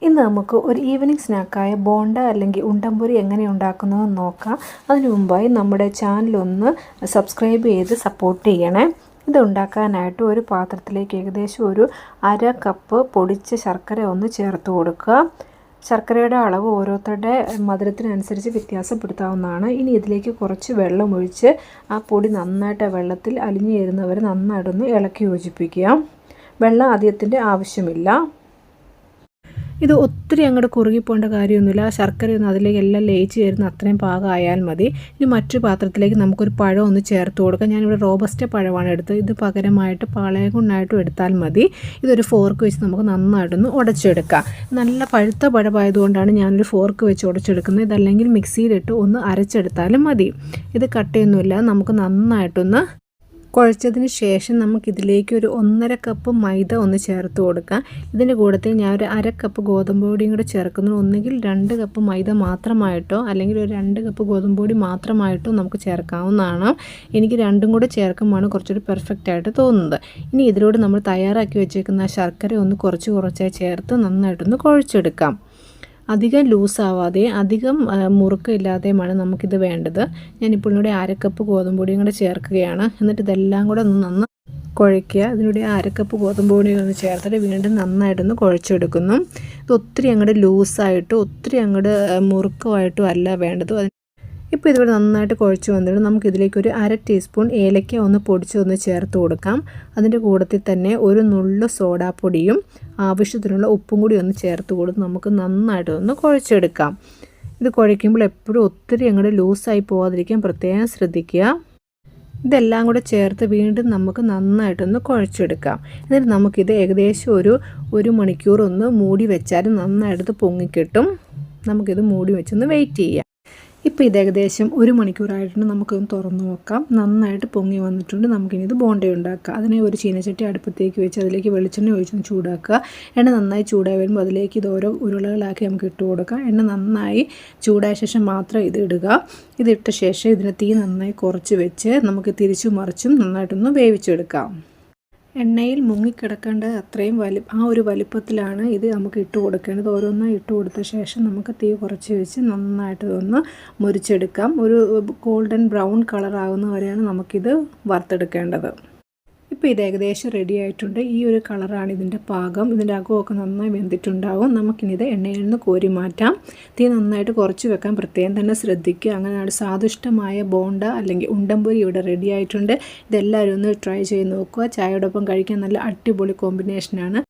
ഇന്ന് നമുക്ക് ഒരു ഈവനിങ് സ്നാക്കായ ബോണ്ട അല്ലെങ്കിൽ ഉണ്ടംപൊരി എങ്ങനെ ഉണ്ടാക്കുന്നതെന്ന് നോക്കാം. അതിനു മുമ്പായി നമ്മുടെ ചാനലൊന്ന് സബ്സ്ക്രൈബ് ചെയ്ത് സപ്പോർട്ട് ചെയ്യണേ. ഇത് ഉണ്ടാക്കാനായിട്ട് ഒരു പാത്രത്തിലേക്ക് ഏകദേശം ഒരു 1/2 കപ്പ് പൊടിച്ച ശർക്കര ഒന്ന് ചേർത്ത് കൊടുക്കുക. ശർക്കരയുടെ അളവ് ഓരോരുത്തരുടെ മധുരത്തിനനുസരിച്ച് വ്യത്യാസപ്പെടുത്താവുന്നതാണ്. ഇനി ഇതിലേക്ക് കുറച്ച് വെള്ളം ഒഴിച്ച് ആ പൊടി നന്നായിട്ട് വെള്ളത്തിൽ അലിഞ്ഞു ചേരുന്നവരെ നന്നായിട്ടൊന്ന് ഇളക്കി യോജിപ്പിക്കുക. വെള്ളം അധികത്തിൻ്റെ ആവശ്യമില്ല. ഇത് ഒത്തിരി അങ്ങോട്ട് കുറുകിപ്പോകേണ്ട കാര്യമൊന്നുമില്ല. ശർക്കരയൊന്നും അതിലേക്ക് എല്ലാം ലയിച്ച് ചേരുന്ന അത്രയും പാകമായാൽ മതി. ഇനി മറ്റൊരു പാത്രത്തിലേക്ക് നമുക്കൊരു പഴം ഒന്ന് ചേർത്ത് കൊടുക്കാം. ഞാനിവിടെ റോബസ്റ്റ പഴമാണ് എടുത്തത്. ഇത് പകരമായിട്ട് പാളയംകുണ്ണായിട്ടും എടുത്താൽ മതി. ഇതൊരു ഫോർക്ക് വെച്ച് നമുക്ക് നന്നായിട്ടൊന്ന് ഉടച്ചെടുക്കാം. നല്ല പഴുത്ത പഴമായതുകൊണ്ടാണ് ഞാനൊരു ഫോർക്ക് വെച്ച് ഉടച്ചെടുക്കുന്നത്. ഇതല്ലെങ്കിൽ മിക്സിയിലിട്ട് ഒന്ന് അരച്ചെടുത്താലും മതി. ഇത് കട്ടയൊന്നുമില്ല. നമുക്ക് നന്നായിട്ടൊന്ന് കുഴച്ചതിന് ശേഷം നമുക്കിതിലേക്ക് ഒരു 1.5 കപ്പ് മൈദ ഒന്ന് ചേർത്ത് കൊടുക്കാം. ഇതിൻ്റെ കൂട്ടത്തിൽ ഞാൻ ഒരു 1/2 കപ്പ് ഗോതമ്പ് പൊടിയും കൂടെ ചേർക്കുന്നു. ഒന്നുകിൽ 2 കപ്പ് മൈദ മാത്രമായിട്ടോ അല്ലെങ്കിൽ ഒരു 2 കപ്പ് ഗോതമ്പ് പൊടി മാത്രമായിട്ടോ നമുക്ക് ചേർക്കാവുന്നതാണ്. എനിക്ക് രണ്ടും കൂടെ ചേർക്കുമ്പോഴാണ് കുറച്ചുകൂടി പെർഫെക്റ്റ് ആയിട്ട് തോന്നുന്നത്. ഇനി ഇതിലൂടെ നമ്മൾ തയ്യാറാക്കി വെച്ചേക്കുന്ന ശർക്കര ഒന്ന് കുറച്ചായി ചേർത്ത് നന്നായിട്ടൊന്ന് കുഴച്ചെടുക്കാം. അധികം ലൂസാവാതെ അധികം മുറുക്കമില്ലാതെയുമാണ് നമുക്കിത് വേണ്ടത്. ഞാനിപ്പോൾ ഇവിടെ 1/2 കപ്പ് ഗോതമ്പ് പൊടിയും കൂടെ ചേർക്കുകയാണ്. എന്നിട്ട് ഇതെല്ലാം കൂടെ ഒന്ന് കുഴയ്ക്കുക. അതിലൂടെ 1/2 കപ്പ് ഗോതമ്പ് പൊടിയും ഒന്ന് ചേർത്തിട്ട് വീണ്ടും നന്നായിട്ടൊന്ന് കുഴച്ചെടുക്കുന്നു. ഇത് ഒത്തിരി അങ്ങോട്ട് ലൂസായിട്ടും ഒത്തിരി അങ്ങോട്ട് മുറുക്കമായിട്ടും അല്ല വേണ്ടത്. ഇപ്പോൾ ഇതിവിടെ നന്നായിട്ട് കുഴച്ച് വന്നിട്ട് നമുക്കിതിലേക്ക് ഒരു 1/2 ടീസ്പൂൺ ഏലക്ക ഒന്ന് പൊടിച്ചൊന്ന് ചേർത്ത് കൊടുക്കാം. അതിൻ്റെ കൂട്ടത്തിൽ തന്നെ ഒരു നുള്ളു സോഡാപ്പൊടിയും ആവശ്യത്തിനുള്ള ഉപ്പും കൂടി ഒന്ന് ചേർത്ത് കൊടുത്ത് നമുക്ക് നന്നായിട്ടൊന്ന് കുഴച്ചെടുക്കാം. ഇത് കുഴയ്ക്കുമ്പോൾ എപ്പോഴും ഒത്തിരി അങ്ങോട്ട് ലൂസായി പോകാതിരിക്കാൻ പ്രത്യേകം ശ്രദ്ധിക്കുക. ഇതെല്ലാം കൂടെ ചേർത്ത് വീണ്ടും നമുക്ക് നന്നായിട്ടൊന്ന് കുഴച്ചെടുക്കാം. എന്നിട്ട് നമുക്കിത് ഏകദേശം ഒരു മണിക്കൂർ ഒന്ന് മൂടി വെച്ചാലും നന്നായിട്ട് പൊങ്ങിക്കിട്ടും. നമുക്കിത് മൂടി വെച്ചൊന്ന് വെയിറ്റ് ചെയ്യാം. ഇപ്പോൾ ഇത് ഏകദേശം 1 മണിക്കൂറായിട്ടുണ്ട്. നമുക്കൊന്ന് തുറന്ന് നോക്കാം. നന്നായിട്ട് പൊങ്ങി വന്നിട്ടുണ്ട്. നമുക്കിനി ഇത് ബോണ്ട ഉണ്ടാക്കാം. അതിനെ ഒരു ചീനച്ചട്ടി അടുപ്പത്തേക്ക് വെച്ച് അതിലേക്ക് വെളിച്ചെണ്ണ ഒഴിച്ചൊന്ന് ചൂടാക്കുക. എണ്ണ നന്നായി ചൂടായി വരുമ്പോൾ അതിലേക്ക് ഇത് ഓരോ ഉരുളകളാക്കി നമുക്ക് ഇട്ട് കൊടുക്കാം. എണ്ണ നന്നായി ചൂടായ ശേഷം മാത്രം ഇത് ഇടുക. ഇതിട്ട ശേഷം ഇതിനെ തീ നന്നായി കുറച്ച് വെച്ച് നമുക്ക് തിരിച്ചും മറിച്ചും നന്നായിട്ടൊന്ന് വേവിച്ചെടുക്കാം. എണ്ണയിൽ മുങ്ങിക്കിടക്കേണ്ട അത്രയും ആ ഒരു വലിപ്പത്തിലാണ് ഇത് നമുക്ക് ഇട്ട് കൊടുക്കേണ്ടത്. ഓരോന്നും ഇട്ട് കൊടുത്ത ശേഷം നമുക്ക് തീ കുറച്ച് വെച്ച് നന്നായിട്ട് ഒന്ന് മുരിച്ചെടുക്കാം. ഒരു ഗോൾഡൻ ബ്രൗൺ കളർ ആകുന്ന വരെയാണ് നമുക്കിത് വറുത്തെടുക്കേണ്ടത്. ഇപ്പോൾ ഇത് ഏകദേശം റെഡി ആയിട്ടുണ്ട്. ഈ ഒരു കളറാണ് ഇതിൻ്റെ പാകം. ഇതിൻ്റെ അകമൊക്കെ നന്നായി വെന്തിട്ടുണ്ടാവും. നമുക്കിനിത് എണ്ണയിൽ നിന്ന് കോരി മാറ്റാം. തീ നന്നായിട്ട് കുറച്ച് വെക്കാൻ പ്രത്യേകം തന്നെ ശ്രദ്ധിക്കുക. അങ്ങനെയാണ് സ്വാദിഷ്ടമായ ബോണ്ട അല്ലെങ്കിൽ ഉണ്ടംപൊരി ഇവിടെ റെഡി ആയിട്ടുണ്ട്. ഇതെല്ലാവരും ഒന്ന് ട്രൈ ചെയ്ത് നോക്കുക. ചായയോടൊപ്പം കഴിക്കാൻ നല്ല അടിപൊളി കോമ്പിനേഷനാണ്.